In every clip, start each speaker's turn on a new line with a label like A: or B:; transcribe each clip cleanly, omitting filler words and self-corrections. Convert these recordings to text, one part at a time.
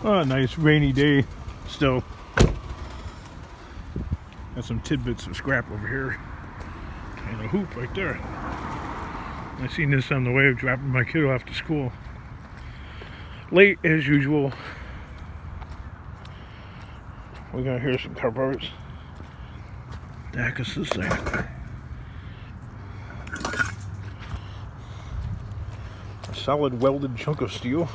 A: Oh, nice rainy day still. Got some tidbits of scrap over here. And a hoop right there. I seen this on the way of dropping my kid off to school. Late as usual. We're gonna hear some car parts. The heck is this thing? A solid welded chunk of steel.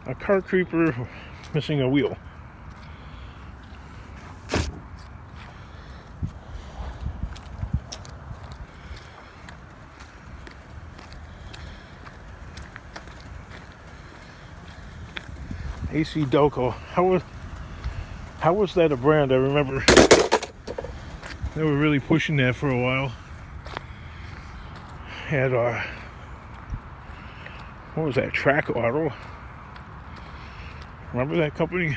A: A car creeper missing a wheel. AC Delco. How was that a brand? I remember they were really pushing that for a while. Had what was that? Track Auto. Remember that company?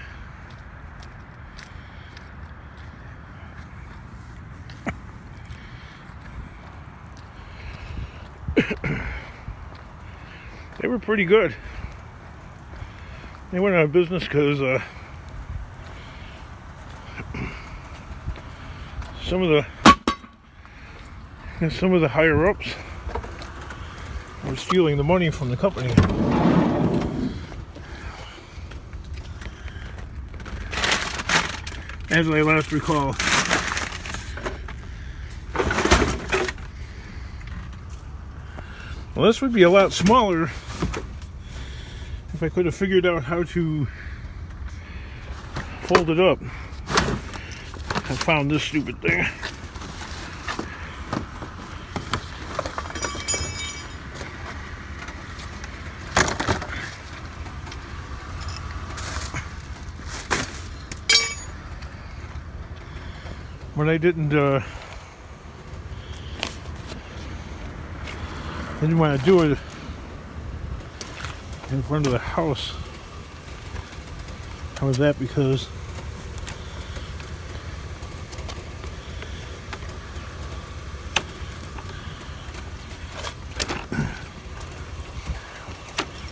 A: They were pretty good. They went out of business because some of the higher ups were stealing the money from the company. As I last recall. Well, this would be a lot smaller if I could have figured out how to fold it up. I found this stupid thing. But I didn't want to do it in front of the house. How was that? Because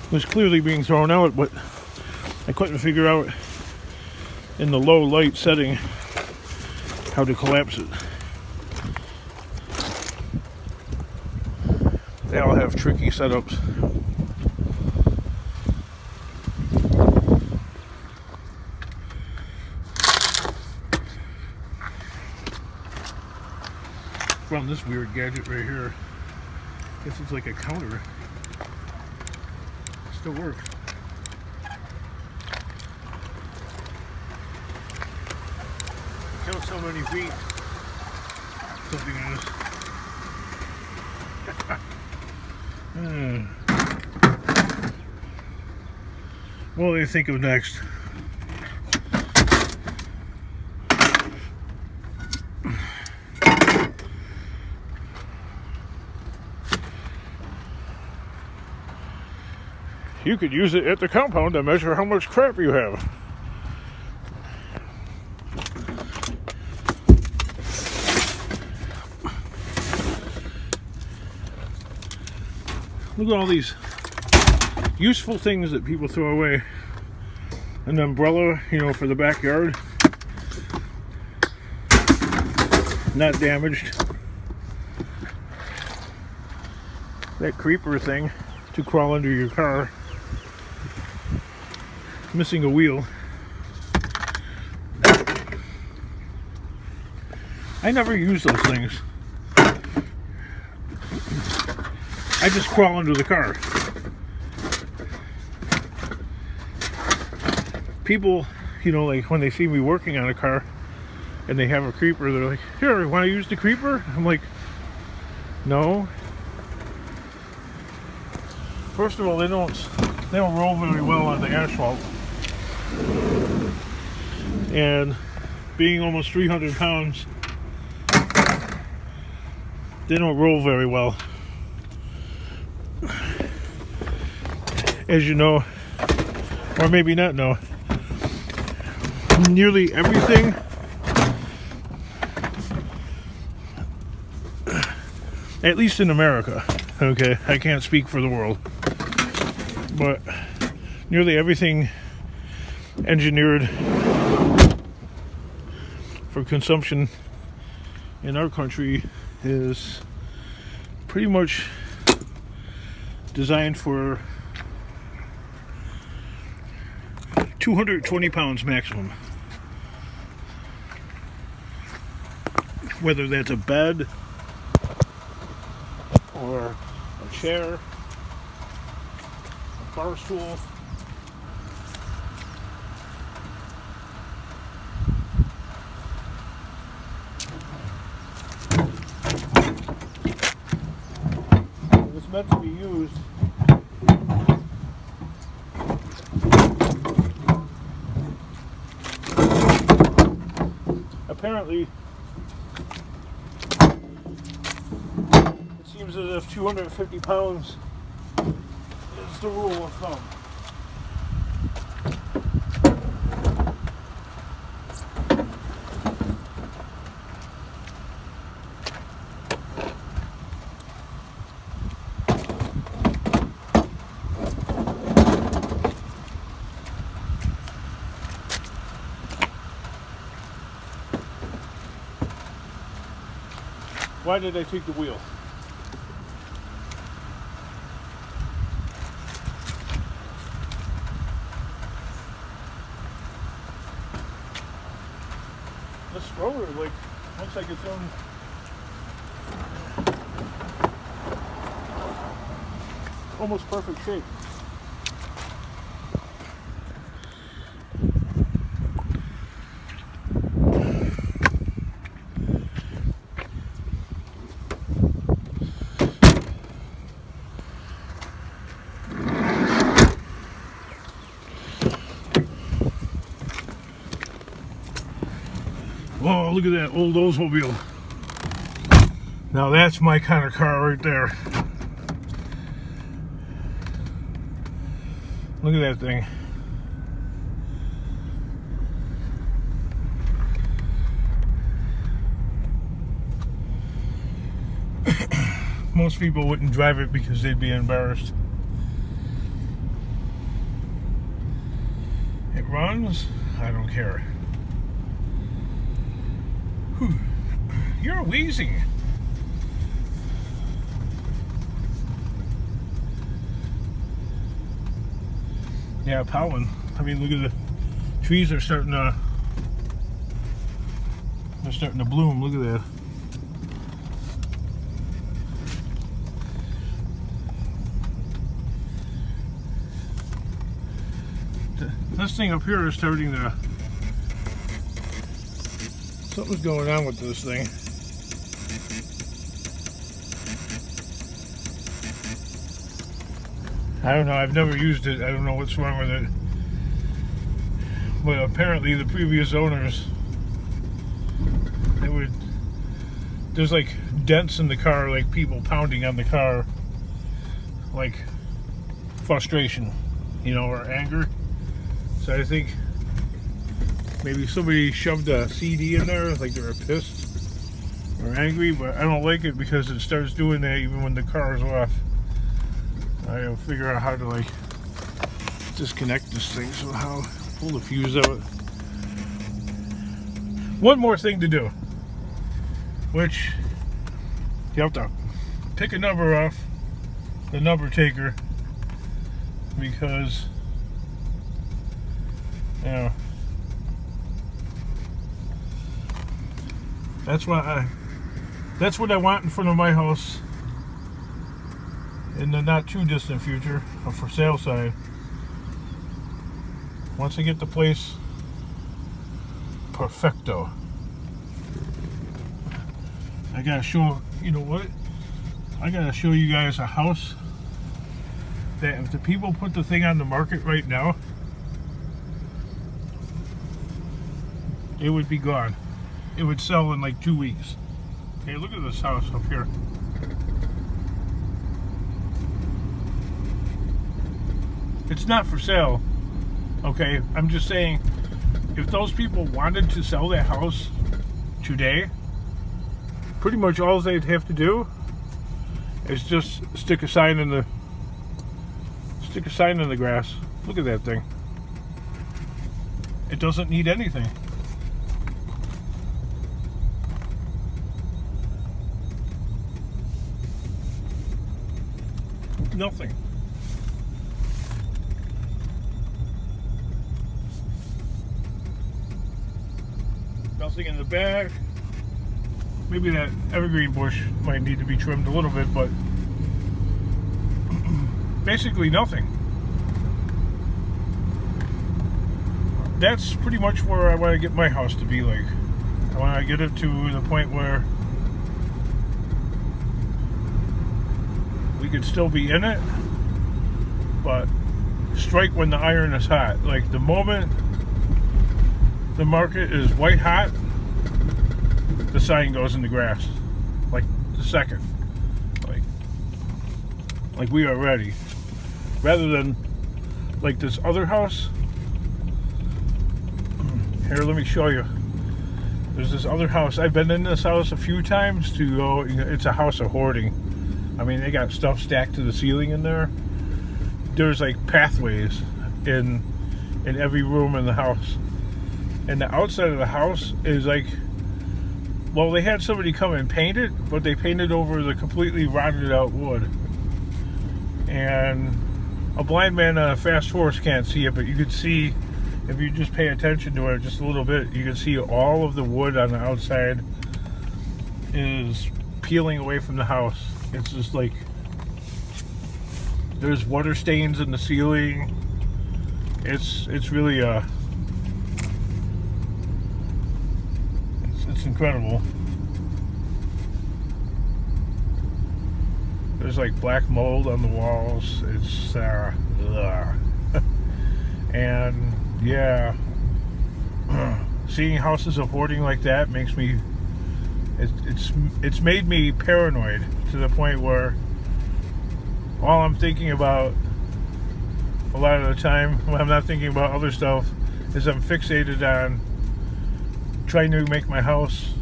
A: it was clearly being thrown out, but I couldn't figure out in the low light setting how to collapse it. They all have tricky setups. Found this weird gadget right here. I guess it's like a counter. It still works. Count so many feet. Something else. What do you think of next? You could use it at the compound to measure how much crap you have. Look at all these useful things that people throw away. An umbrella, you know, for the backyard. Not damaged. That creeper thing to crawl under your car. Missing a wheel. I never use those things. I just crawl under the car. People, you know, like when they see me working on a car and they have a creeper, they're like, "Here, you want to use the creeper?" I'm like, no. First of all, they don't roll very well on the asphalt. And being almost 300 pounds, they don't roll very well. As you know, or maybe not know, nearly everything at least in America, okay, I can't speak for the world, but nearly everything engineered for consumption in our country is pretty much designed for 220 pounds maximum. Whether that's a bed or a chair, a bar stool. It's meant to be used apparently. It seems as if 250 pounds is the rule of thumb. Why did I take the wheel? This stroller, like, looks like its own almost perfect shape. Oh, look at that old Oldsmobile. Now that's my kind of car right there. Look at that thing. Most people wouldn't drive it because they'd be embarrassed. It runs, I don't care. Whew. You're wheezing. Yeah, pollen. I mean, look at the trees are starting to, they're starting to bloom. Look at that. This thing up here is starting to, something's going on with this thing. I don't know, I've never used it. I don't know what's wrong with it. But apparently the previous owners, there's like dents in the car, like people pounding on the car, like frustration, you know, or anger. So I think maybe somebody shoved a CD in there, like they were pissed or angry, but I don't like it because it starts doing that even when the car is off. I gotta figure out how to like disconnect this thing somehow, pull the fuse out. One more thing to do, which you have to pick a number off the number taker, because you know that's what I want in front of my house in the not too distant future, a for sale sign. Once I get the place perfecto, I gotta show, you know what, I gotta show you guys a house that if the people put the thing on the market right now, it would be gone. It would sell in like 2 weeks. Hey, look at this house up here. It's not for sale. Okay, I'm just saying, if those people wanted to sell that house today, pretty much all they'd have to do is just stick a sign in the grass. Look at that thing. It doesn't need anything. Nothing. Nothing in the back. Maybe that evergreen bush might need to be trimmed a little bit, but basically nothing. That's pretty much where I want to get my house to be like. I want to get it to the point where we could still be in it, but strike when the iron is hot. Like the moment the market is white hot, the sign goes in the grass. Like the second. Like we are ready. Rather than like this other house. Here, let me show you. There's this other house. I've been in this house a few times to go. It's a house of hoarding. I mean, they got stuff stacked to the ceiling in there. There's like pathways in every room in the house. And the outside of the house is like, well, they had somebody come and paint it, but they painted over the completely rotted out wood. And a blind man on a fast horse can't see it, but you could see, if you just pay attention to it just a little bit, you can see all of the wood on the outside is peeling away from the house. It's just like, there's water stains in the ceiling. It's really it's incredible. There's like black mold on the walls. It's and yeah, seeing houses of hoarding like that makes me, it's made me paranoid to the point where all I'm thinking about a lot of the time, when I'm not thinking about other stuff, is I'm fixated on trying to make my house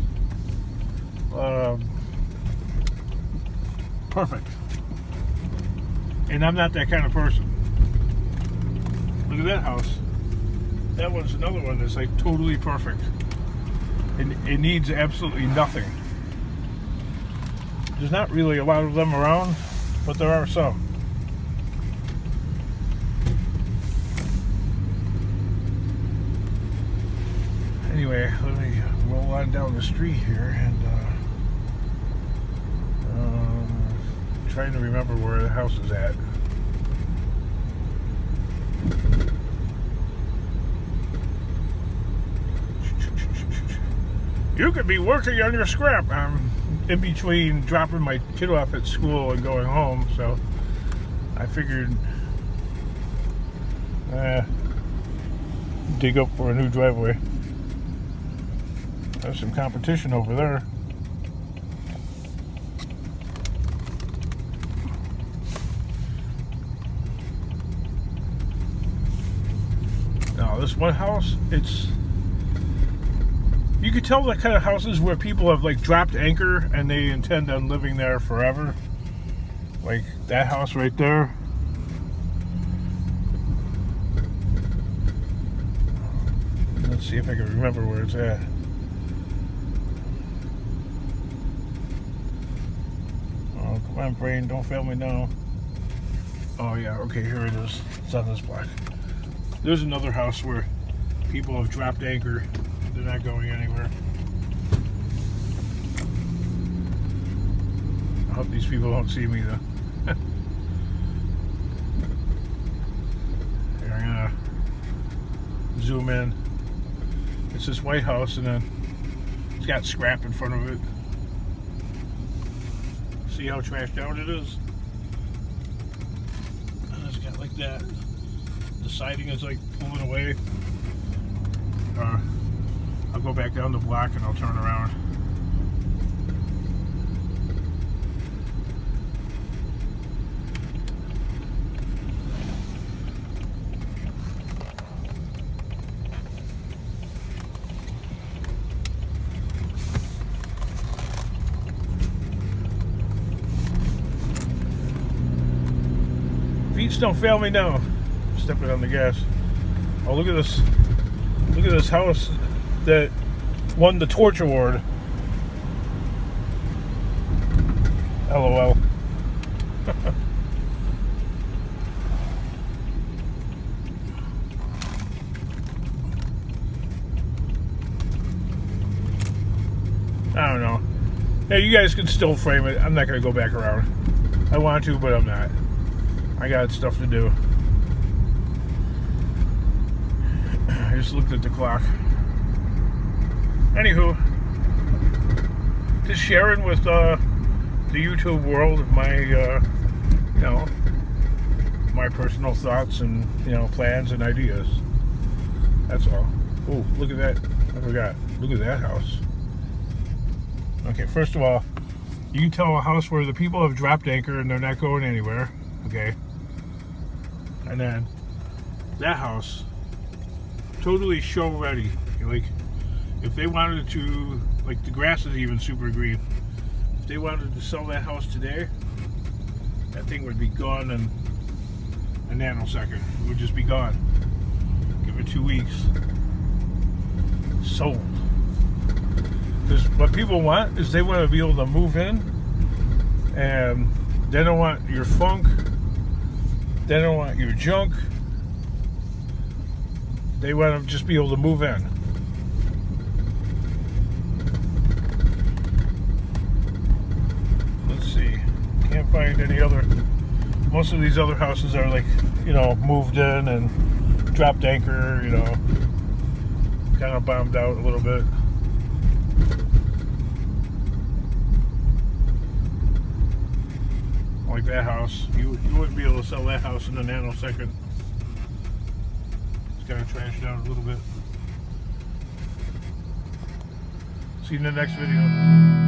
A: perfect. And I'm not that kind of person. Look at that house. That one's another one that's like totally perfect. And it needs absolutely nothing. There's not really a lot of them around, but there are some. Anyway, let me roll on down the street here and trying to remember where the house is at. You could be working on your scrap. I'm in between dropping my kid off at school and going home, so I figured dig up for a new driveway. There's some competition over there. Now this one house, you could tell the kind of houses where people have like dropped anchor and they intend on living there forever. Like that house right there. Let's see if I can remember where it's at. Oh, come on, brain, don't fail me now. Oh yeah, okay, here it is. It's on this block. There's another house where people have dropped anchor. They're not going anywhere. I hope these people don't see me though. Here, I'm gonna zoom in. It's this white house and then it's got scrap in front of it. See how trashed out it is? And it's got like that. The siding is like pulling away. I'll go back down the block and I'll turn around. Brakes don't fail me now. Stepping on the gas. Oh, look at this. Look at this house that won the Torch Award. LOL. I don't know. Hey, you guys can still frame it. I'm not going to go back around. I want to, but I'm not. I got stuff to do. I just looked at the clock. Anywho, just sharing with the YouTube world my, you know, my personal thoughts and, you know, plans and ideas. That's all. Oh, look at that. I forgot. Look at that house. Okay, first of all, you can tell a house where the people have dropped anchor and they're not going anywhere. Okay. And then that house, totally show ready. Like, if they wanted to, like, the grass is even super green. If they wanted to sell that house today, that thing would be gone in a nanosecond. It would just be gone. Give it 2 weeks. Sold. Because what people want is they want to be able to move in, and they don't want your funk, they don't want your junk, they want to just be able to move in. Let's see, can't find any other, most of these other houses are like, you know, moved in and dropped anchor, you know, kind of bombed out a little bit. Like that house, you wouldn't be able to sell that house in a nanosecond. It's kind of trashed down a little bit. See you in the next video.